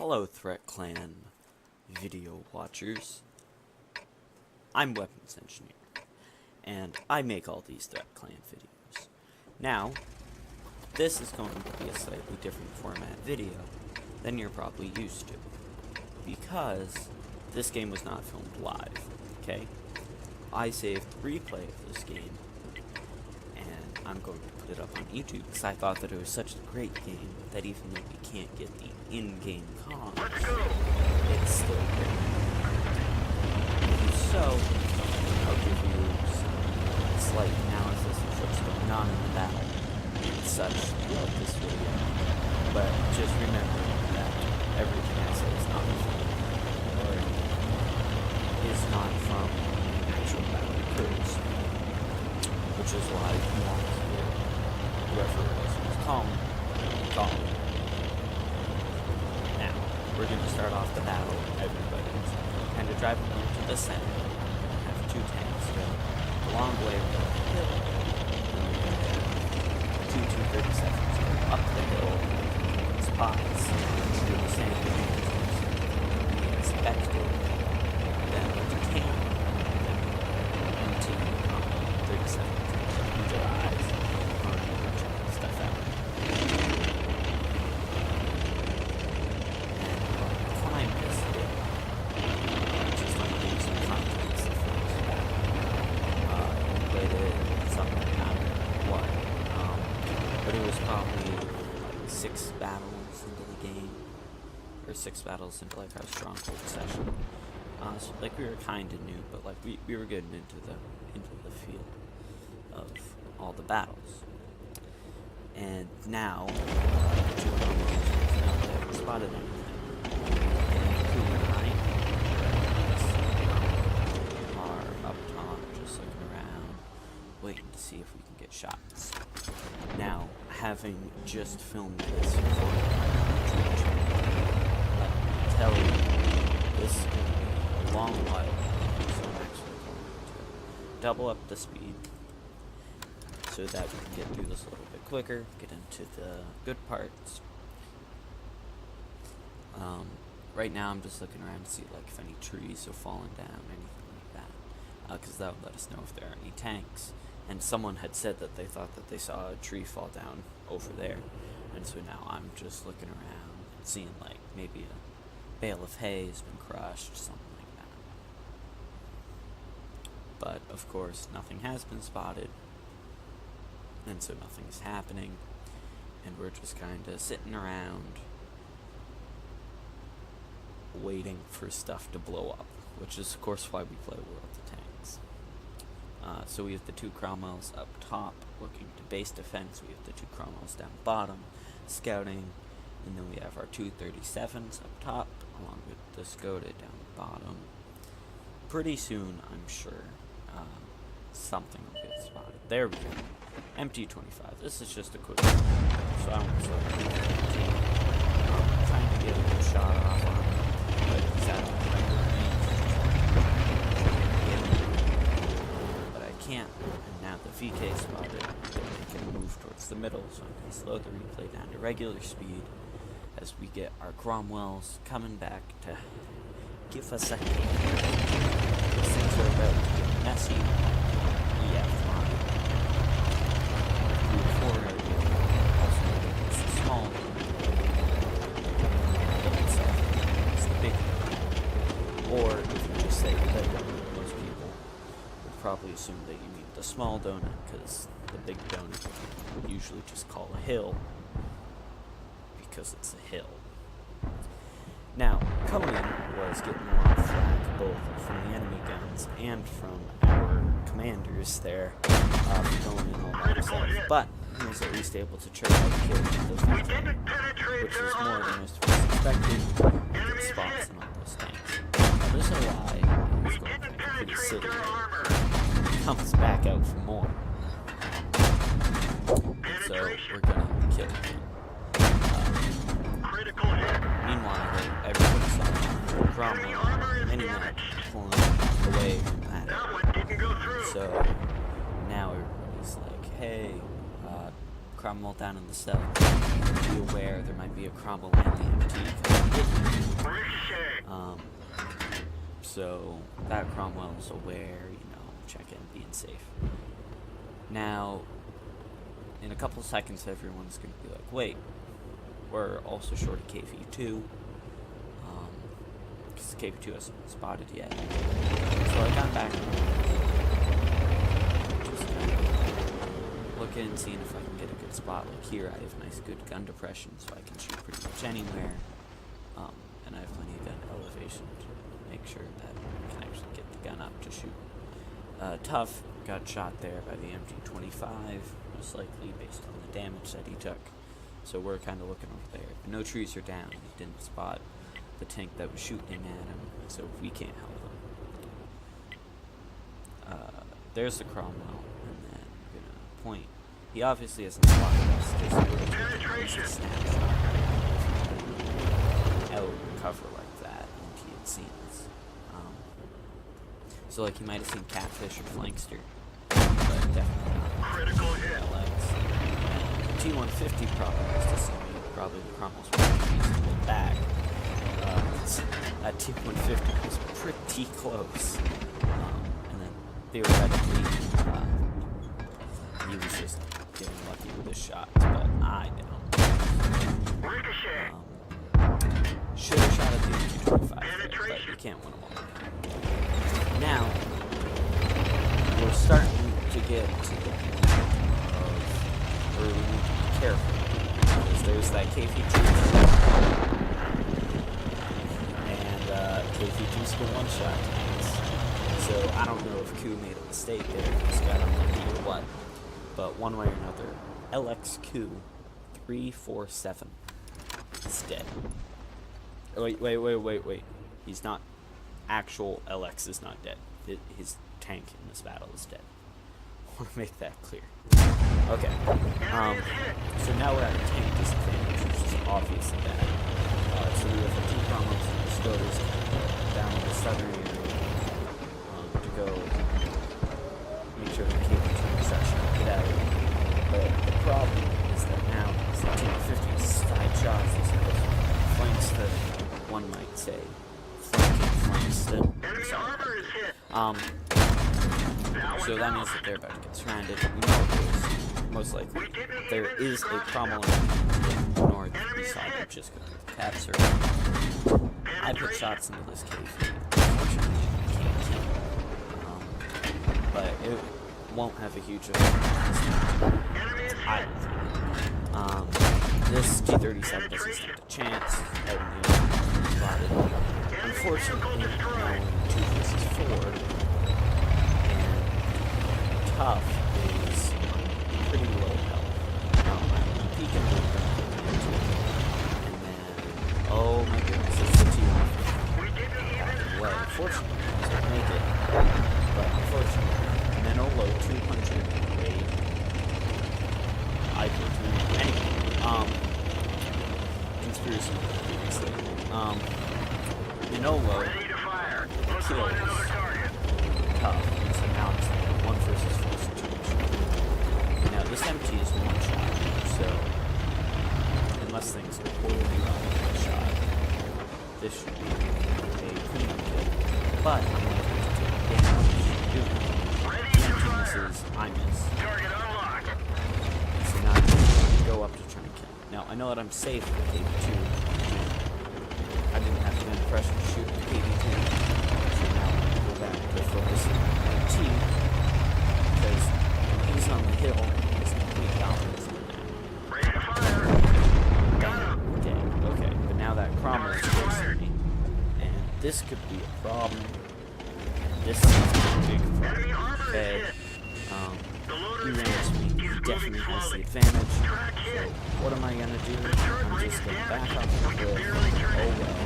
Hello Threat Clan video watchers. I'm Weapons Engineer, and I make all these Threat Clan videos. Now, this is going to be a slightly different format video than you're probably used to, because this game was not filmed live, okay? I saved replay of this game, and I'm going to put it up on YouTube, because I thought that it was such a great game that even though we can't get the in-game comms, it's still great. So, I'll give you some slight analysis of what's going on in the battle and such throughout this video. But just remember that everything I say is not from actual battle occurs, which is why you want to hear whoever it is who's calm. Now, we're going to start off the battle. Everybody's kind of driving into the center. Have two tanks go a long way up the hill. And we're going to have two 237s go up the hill, spots, do the same thing. We expected them to tank, and to 37s in their eyes on checking stuff out. Six battles into like our Strongholds session. So like we were kinda new, but like we were getting into the field of all the battles. And now two combos haven't spotted anything. And Crew and I are up top just looking around, waiting to see if we can get shots. Now, having just filmed this this is going to be a long while, so I'm actually going to double up the speed so that we can get through this a little bit quicker, get into the good parts. Right now I'm just looking around to see like if any trees have fallen down, anything like that, because that would let us know if there are any tanks. And someone had said that they thought that they saw a tree fall down over there, and so now I'm just looking around, seeing like maybe a bale of hay has been crushed, something like that. But, of course, nothing has been spotted, and so nothing is happening, and we're just kind of sitting around waiting for stuff to blow up, which is, of course, why we play World of Tanks. So we have the two Cromwells up top, looking to base defense. We have the two Cromwells down bottom, scouting. And then we have our 237s up top, along with the Skoda down the bottom. Pretty soon, I'm sure, something will get spotted. There we go. MT-25. This is just a quick one, so I won't slow down. I'm trying to get a good shot off on him, but he's out of the but I can't. And now the VK spotted. They can move towards the middle, so I'm going to slow the replay down to regular speed as we get our Cromwells coming back to give us a hand. Things are about to get messy. We have mine. Also it's the small it's the big one. Or if you just say that, most people would probably assume that you mean the small donut, because the big donut we usually just call a hill, because it's a hill. Now, Conan was getting a lot of flack, both from the enemy guns and from our commanders there, going in all by himself. But he was at least able to churn out kills with those tanks, which is more than most of us expected, and get spots in all those tanks. Now, this is why he's going to be pretty silly. He comes back out for more. And so we're going to kill him. Meanwhile, everybody's on Cromwell, anyway, pulling away from that. So now everybody's like, hey, Cromwell down in the cell. Be aware there might be a Cromwell and the MT coming in. So that Cromwell's aware, check in, being safe. Now, in a couple seconds, everyone's going to be like, wait, we're also short of KV2, because KV2 hasn't been spotted yet. So I got back, just kind of looking, seeing if I can get a good spot. Like here, I have nice good gun depression, so I can shoot pretty much anywhere, and I have plenty of gun elevation to make sure that I can actually get the gun up to shoot. Tough got shot there by the MG25, most likely based on the damage that he took. So we're kind of looking over there. But no trees are down. He didn't spot the tank that was shooting at him, so we can't help him. There's the Cromwell, and then I'm gonna point. He obviously hasn't spotted us because he would have taken a snapshot out cover like that, and he had seen us. So like he might have seen Catfish or Flankster, but definitely not Critical hit. LX. T-150 probably was to see me. Probably the Cromwell's probably used to pull back. That T-150 was pretty close. And then theoretically, he was just getting lucky with his shots, but I don't. Should have shot at the MG25, but you can't win them all. Now, we're starting to get to the point of where we need to be careful. Because there's that KV2 and KV2's the one-shot tanks. So I don't know if Q made a mistake there, if he got unlucky or what. But one way or another, LXQ 347 is dead. Wait. He's not. Actual LX is not dead. His tank in this battle is dead. I want to make that clear. Okay. So now we're at a tank disadvantage, which is obviously bad. So we have the two Cromwells and the Scoters down in the southern area to go make sure the KV2 section get out. But the problem is that now the T-150 side shots, these are the flanks that one might say. So that means that they're about to get stranded. We know there's most likely there is a Cromwell in the north side, which is going to cap circle. I put shots into this cave. Unfortunately, you can't kill. But it won't have a huge effect. I don't think. This T-37 doesn't stand a chance. Spotted. Unfortunately, now 2 versus 4, and Tough is pretty low health. He can move them and then, oh my goodness, it's the T-150. Well, unfortunately, he doesn't make it, but unfortunately, Menno low 200 weight. I put 200. Anyway, conspiracy previously. Manolo kills Tough, so now it's like 1 versus 4 situation. Now this MT is one shot, so unless things go poorly wrong with the shot, this should be a cleanup kill. But I'm going to take damage doing it. The MT misses, I miss. So now I'm going to go up to try and kill. Now I know that I'm safe with KV2. I didn't have to gun pressure to shoot the KV2, so now I'm going to go back to focusing on T, because when he's on the hill, he's complete dominance on that. Ready to fire! Dead. Okay, but now that Cromwell is chasing me, and this could be a problem, and this is a big problem. Okay, he ran to me, he definitely has the advantage, so what am I going to do? I'm just going to back off the cliff. Oh well.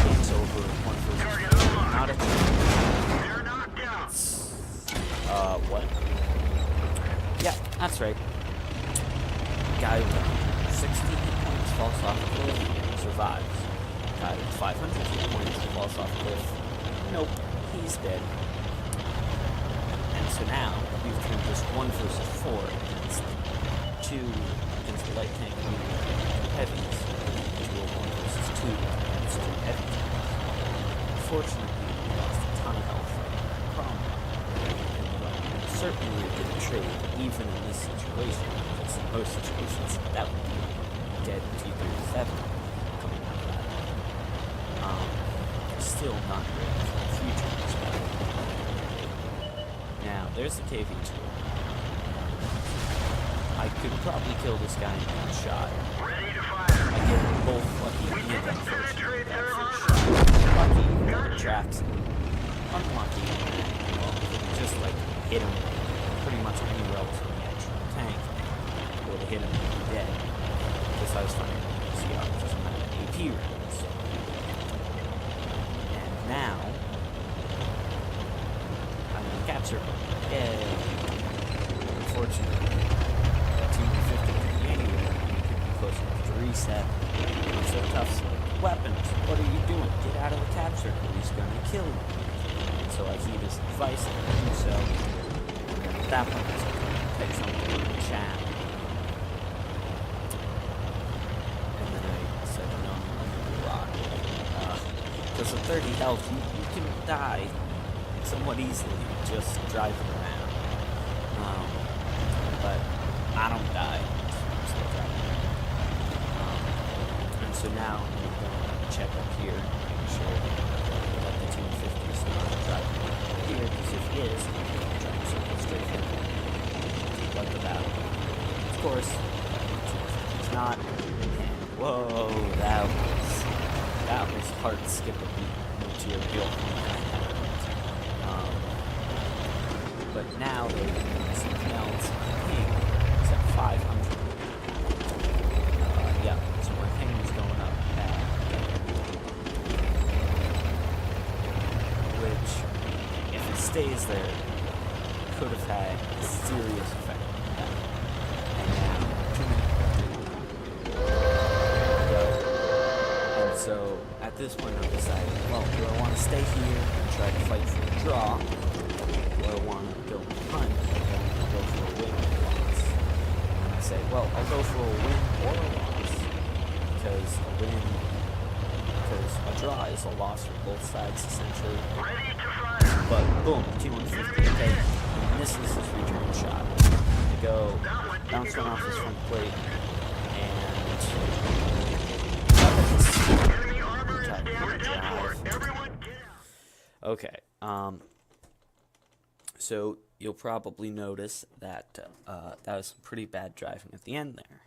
Game's over. 1 versus 4. Not a chance. What? Yeah, that's right. Guy with 60 hit points falls off the cliff, survives. Guy with 500 hit points falls off the cliff. Nope, he's dead. And so now, we've turned this 1 versus 4 against 2 against the light tank heavies, 201 versus 2 against 2 heavy tanks. Unfortunately, we lost a ton of health from certainly a good trade, even in this situation, because in most situations that would be dead T-37 coming out of that. Still not great for the future perspective. Now, there's the KV-2. I could probably kill this guy in one shot. Ready to fire. I get both lucky and unfortunate with that first shot. Lucky that it tracks him. Unlucky, well, just like hit him pretty much anywhere else on the actual tank. Or to hit him and be dead. Because I was finding see how it doesn't have AP rounds. And now I'm in the capture. Yay! Unfortunately, T-150 could be anywhere. It could be close enough to reset. So Tough's like, weapons, what are you doing? Get out of the capture, or he's gonna kill you. And so I heed his advice and I do so. And then at that point, I was like, take something in the chat. And then I said, no, I'm gonna do rock. Because with 30 health, you can die somewhat easily just driving around. But I don't die. I'm still driving around. And so now I'm going to check up here and make sure that the 250 is not driving here, because if he is, I'm going to try to circle straight in and like the battle. Of course, it's not. And whoa, that was hard to skip a beat material. But now they're doing something else. My ping is at 500. Yeah, so my ping is going up bad. Which, if it stays there, could have had a serious effect on that. And now, 2 minutes. And so, at this point, I'm deciding, well, do I want to stay here and try to fight for a draw? Do I want to go hunt and go for a win or a loss? And I say, well, I'll go for a win or a loss. Because a draw is a loss for both sides, essentially. Ready to fire. But, boom, T-150, okay, and this is his return shot. To go, bounce one off his front plate, and... Enemy armor is damaged. Everyone get out. Okay, so you'll probably notice that that was some pretty bad driving at the end there.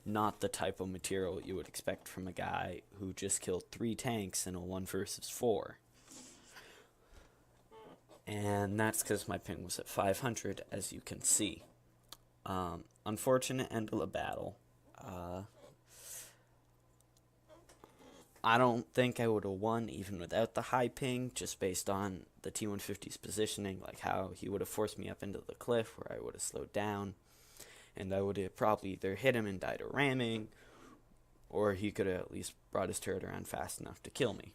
Not the type of material you would expect from a guy who just killed 3 tanks in a 1 versus 4. And that's because my ping was at 500, as you can see. Unfortunate end of the battle. I don't think I would have won even without the high ping, just based on the T-150's positioning, like how he would have forced me up into the cliff where I would have slowed down, and I would have probably either hit him and died of ramming, or he could have at least brought his turret around fast enough to kill me.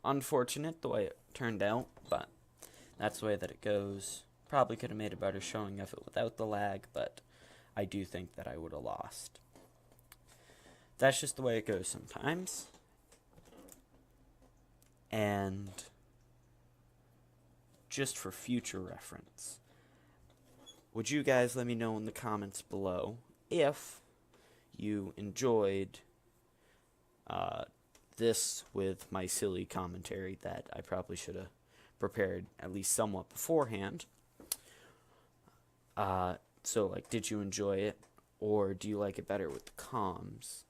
Unfortunate the way it turned out, but that's the way that it goes. Probably could have made a better showing of it without the lag, but I do think that I would have lost. That's just the way it goes sometimes. And just for future reference, would you guys let me know in the comments below if you enjoyed this with my silly commentary that I probably should have prepared at least somewhat beforehand. So, like, did you enjoy it, or do you like it better with the comms?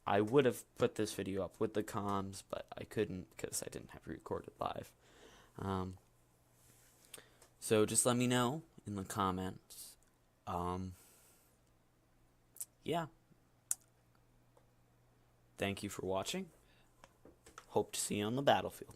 I would have put this video up with the comms, but I couldn't because I didn't have it recorded live. So just let me know in the comments. Yeah. Thank you for watching. Hope to see you on the battlefield.